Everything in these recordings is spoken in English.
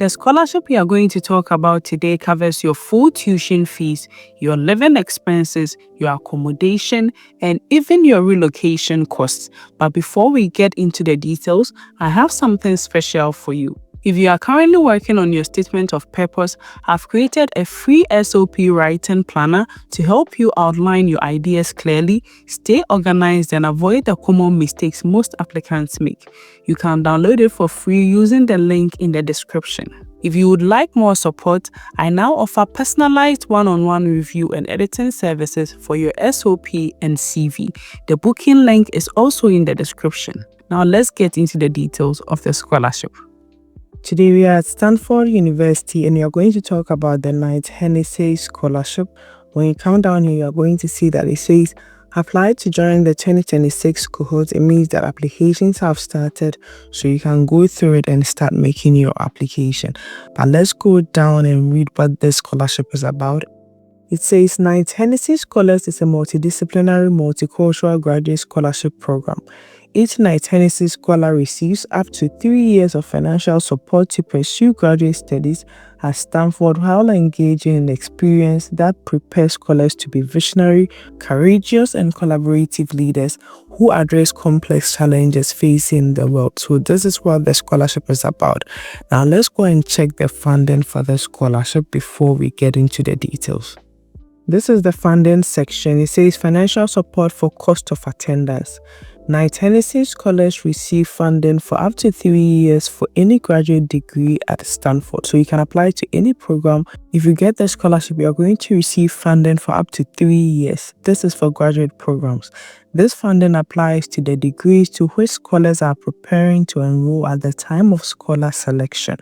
The scholarship we are going to talk about today covers your full tuition fees, your living expenses, your accommodation, and even your relocation costs. But before we get into the details, I have something special for you. If you are currently working on your statement of purpose, I've created a free SOP writing planner to help you outline your ideas clearly, stay organized, and avoid the common mistakes most applicants make. You can download it for free using the link in the description. If you would like more support, I now offer personalized one-on-one review and editing services for your SOP and CV. The booking link is also in the description. Now let's get into the details of the scholarship. Today we are at Stanford University and we are going to talk about the Knight-Hennessy Scholarship. When you come down here, you are going to see that it says apply to join the 2026 cohort. It means that applications have started, so you can go through it and start making your application. But let's go down and read what this scholarship is about. It says Knight-Hennessy Scholars is a multidisciplinary, multicultural graduate scholarship program. Each Knight-Hennessy Scholar receives up to 3 years of financial support to pursue graduate studies at Stanford while engaging in experience that prepares scholars to be visionary, courageous, and collaborative leaders who address complex challenges facing the world. So this is what the scholarship is about. Now let's go and check the funding for the scholarship before we get into the details. This is the funding section. It says financial support for cost of attendance. Knight-Hennessy Scholars receive funding for up to 3 years for any graduate degree at Stanford. So you can apply to any program. If you get the scholarship, you are going to receive funding for up to 3 years. This is for graduate programs. This funding applies to the degrees to which scholars are preparing to enroll at the time of scholar selection.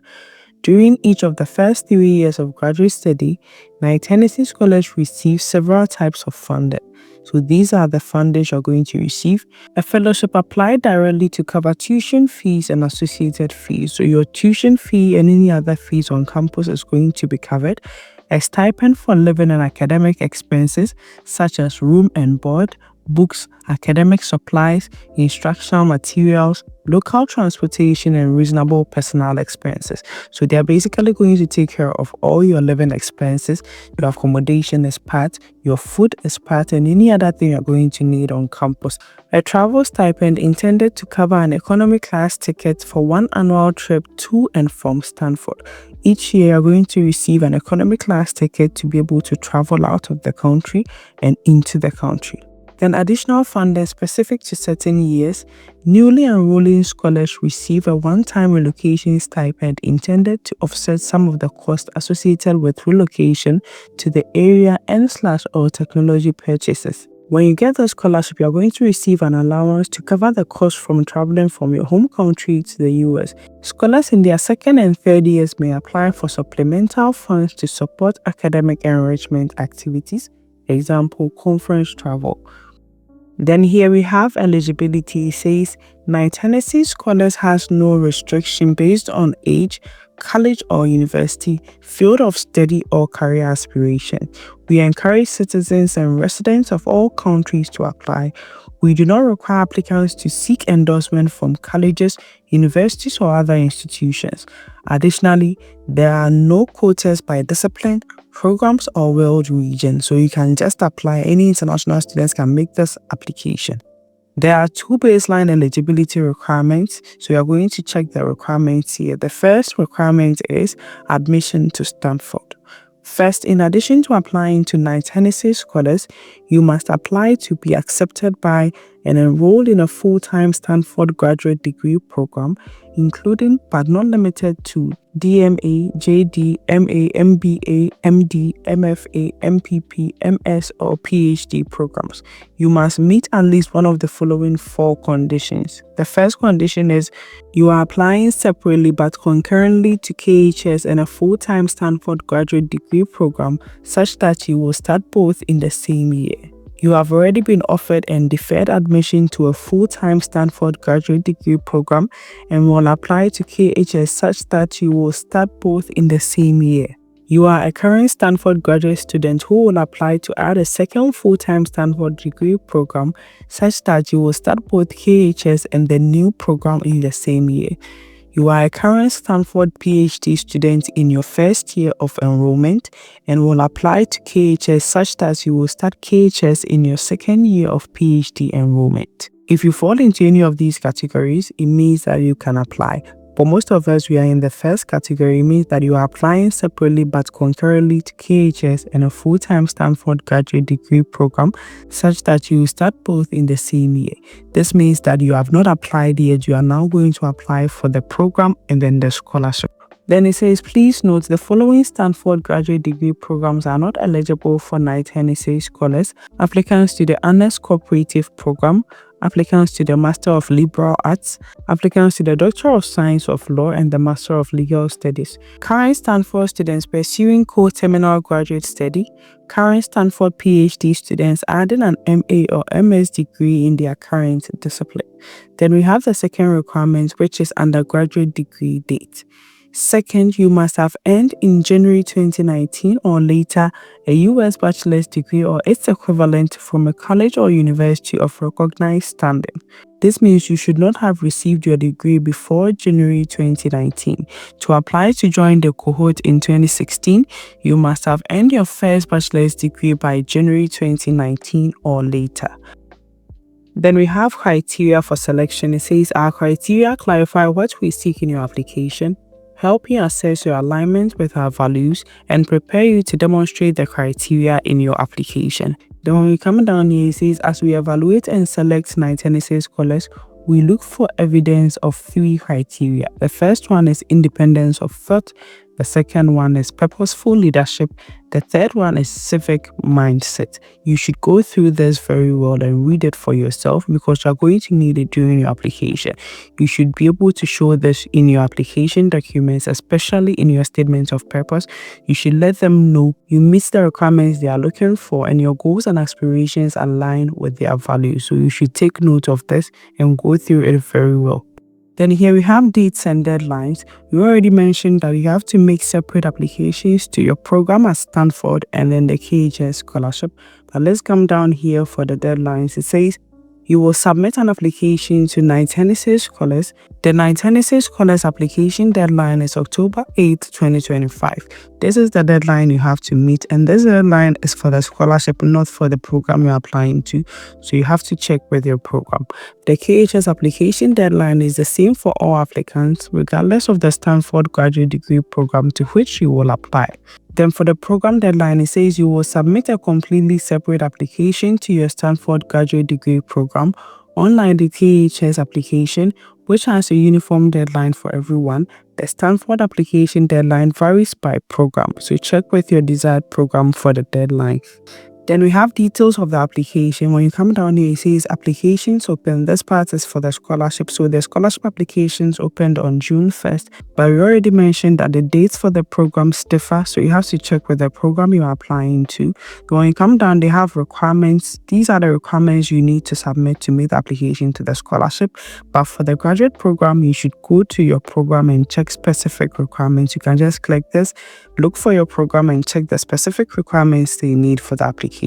During each of the first 3 years of graduate study, Knight-Hennessy Scholars receive several types of funding. So these are the fundings you're going to receive. A fellowship applied directly to cover tuition fees and associated fees. So your tuition fee and any other fees on campus is going to be covered. A stipend for living and academic expenses such as room and board, books, academic supplies, instructional materials, local transportation, and reasonable personal expenses. So they are basically going to take care of all your living expenses. Your accommodation is part, your food is part, and any other thing you're going to need on campus. A travel stipend intended to cover an economy class ticket for one annual trip to and from Stanford. Each year, you're going to receive an economy class ticket to be able to travel out of the country and into the country. Then additional funding specific to certain years, newly enrolling scholars receive a one-time relocation stipend intended to offset some of the costs associated with relocation to the area and/or technology purchases. When you get the scholarship, you're going to receive an allowance to cover the cost from traveling from your home country to the US. Scholars in their second and third years may apply for supplemental funds to support academic enrichment activities, example, conference travel. Then here we have eligibility. It says Knight-Hennessy Scholars has no restriction based on age, college or university, field of study or career aspiration. We encourage citizens and residents of all countries to apply. We do not require applicants to seek endorsement from colleges, universities or other institutions. Additionally, there are no quotas by discipline, programs or world region, so you can just apply. Any international students can make this application. There are 2 baseline eligibility requirements, so you are going to check the requirements here. The first requirement is admission to Stanford. First, in addition to applying to Knight-Hennessy Scholars, you must apply to be accepted by and enrolled in a full-time Stanford graduate degree program, including but not limited to DMA, JD, MA, MBA, MD, MFA, MPP, MS, or PhD programs. You must meet at least one of the following 4 conditions. The first condition is you are applying separately but concurrently to KHS and a full-time Stanford graduate degree program such that you will start both in the same year. You have already been offered and deferred admission to a full-time Stanford graduate degree program and will apply to KHS such that you will start both in the same year. You are a current Stanford graduate student who will apply to add a second full-time Stanford degree program such that you will start both KHS and the new program in the same year. You are a current Stanford PhD student in your first year of enrollment and will apply to KHS such that you will start KHS in your second year of PhD enrollment. If you fall into any of these categories, it means that you can apply. For most of us, we are in the first category. It means that you are applying separately but concurrently to KHS and a full-time Stanford graduate degree program such that you start both in the same year. This means that you have not applied yet. You are now going to apply for the program and then the scholarship. Then it says, please note the following Stanford graduate degree programs are not eligible for Knight-Hennessy Scholars: applicants to the Honors Cooperative Program, applicants to the Master of Liberal Arts, applicants to the Doctor of Science of Law and the Master of Legal Studies, current Stanford students pursuing co-terminal graduate study, current Stanford PhD students adding an MA or MS degree in their current discipline. Then we have the second requirement, which is undergraduate degree date. Second, you must have earned in January 2019 or later a U.S. bachelor's degree or its equivalent from a college or university of recognized standing. This means you should not have received your degree before January 2019. To apply to join the cohort in 2016, you must have earned your first bachelor's degree by January 2019 or later. Then we have criteria for selection. It says our criteria clarify what we seek in your application, help you assess your alignment with our values, and prepare you to demonstrate the criteria in your application. Then when we come down here, it says, as we evaluate and select Knight-Hennessy Scholars, we look for evidence of 3 criteria. The first one is independence of thought. The second one is purposeful leadership. The third one is civic mindset. You should go through this very well and read it for yourself because you're going to need it during your application. You should be able to show this in your application documents, especially in your statement of purpose. You should let them know you meet the requirements they are looking for and your goals and aspirations align with their values. So you should take note of this and go through it very well. Then here we have dates and deadlines. We already mentioned that you have to make separate applications to your program at Stanford and then the KHS scholarship. But let's come down here for the deadlines. It says you will submit an application to Knight-Hennessy Scholars. The Knight-Hennessy Scholars application deadline is October 8, 2025. This is the deadline you have to meet, and this deadline is for the scholarship, not for the program you're applying to. So you have to check with your program. The KHS application deadline is the same for all applicants, regardless of the Stanford graduate degree program to which you will apply. Then for the program deadline, it says you will submit a completely separate application to your Stanford graduate degree program, unlike the KHS application, which has a uniform deadline for everyone. The Stanford application deadline varies by program, so check with your desired program for the deadline. Then we have details of the application. When you come down here, it says applications open. This part is for the scholarship. So the scholarship applications opened on June 1st, but we already mentioned that the dates for the programs differ. So you have to check with the program you are applying to. When you come down, they have requirements. These are the requirements you need to submit to make the application to the scholarship. But for the graduate program, you should go to your program and check specific requirements. You can just click this, look for your program and check the specific requirements they need for the application.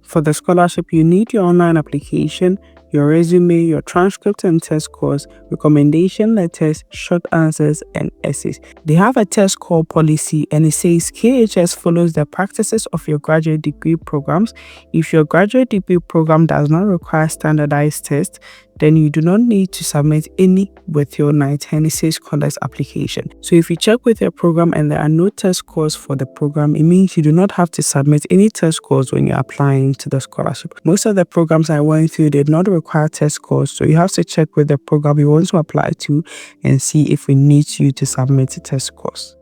For the scholarship, you need your online application, your resume, your transcript and test scores, recommendation letters, short answers, and essays. They have a test score policy and it says KHS follows the practices of your graduate degree programs. If your graduate degree program does not require standardized tests, then you do not need to submit any with your Knight-Hennessy Scholars application. So if you check with your program and there are no test scores for the program, it means you do not have to submit any test scores when you're applying to the scholarship. Most of the programs I went through did not require test scores, so you have to check with the program you want to apply to and see if it needs you to submit test scores.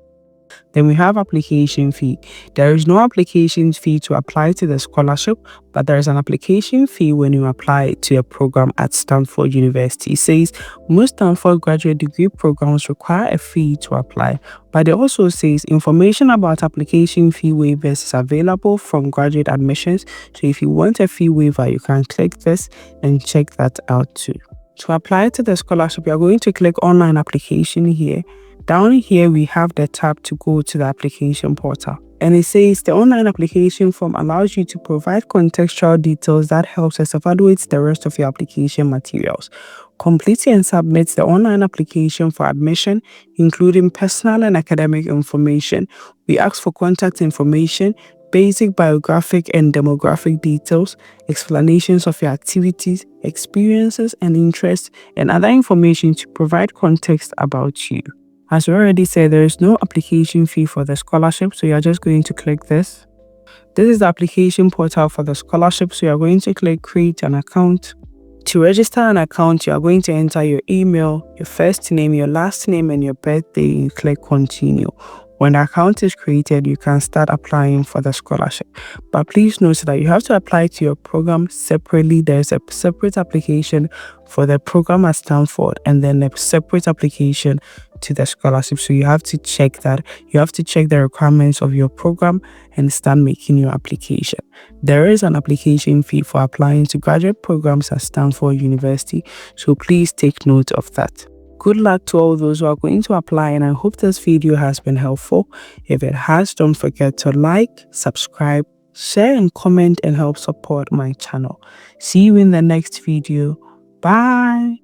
Then we have application fee. There is no application fee to apply to the scholarship, but there is an application fee when you apply to a program at Stanford University. It says most Stanford graduate degree programs require a fee to apply, but it also says information about application fee waivers is available from graduate admissions. So if you want a fee waiver, you can click this and check that out too. To apply to the scholarship, you are going to click online application here. Down here, we have the tab to go to the application portal. And it says the online application form allows you to provide contextual details that helps us evaluate the rest of your application materials. Complete and submit the online application for admission, including personal and academic information. We ask for contact information, basic biographic and demographic details, explanations of your activities, experiences and interests, and other information to provide context about you. As we already said, there is no application fee for the scholarship, so you're just going to click this. This is the application portal for the scholarship, so you're going to click create an account. To register an account, you are going to enter your email, your first name, your last name, and your birthday. You click continue. When the account is created, you can start applying for the scholarship. But please note that you have to apply to your program separately. There's a separate application for the program at Stanford and then a separate application to the scholarship. So you have to check that. You have to check the requirements of your program and start making your application. There is an application fee for applying to graduate programs at Stanford University. So please take note of that. Good luck to all those who are going to apply, and I hope this video has been helpful. If it has, don't forget to like, subscribe, share and comment and help support my channel. See you in the next video. Bye.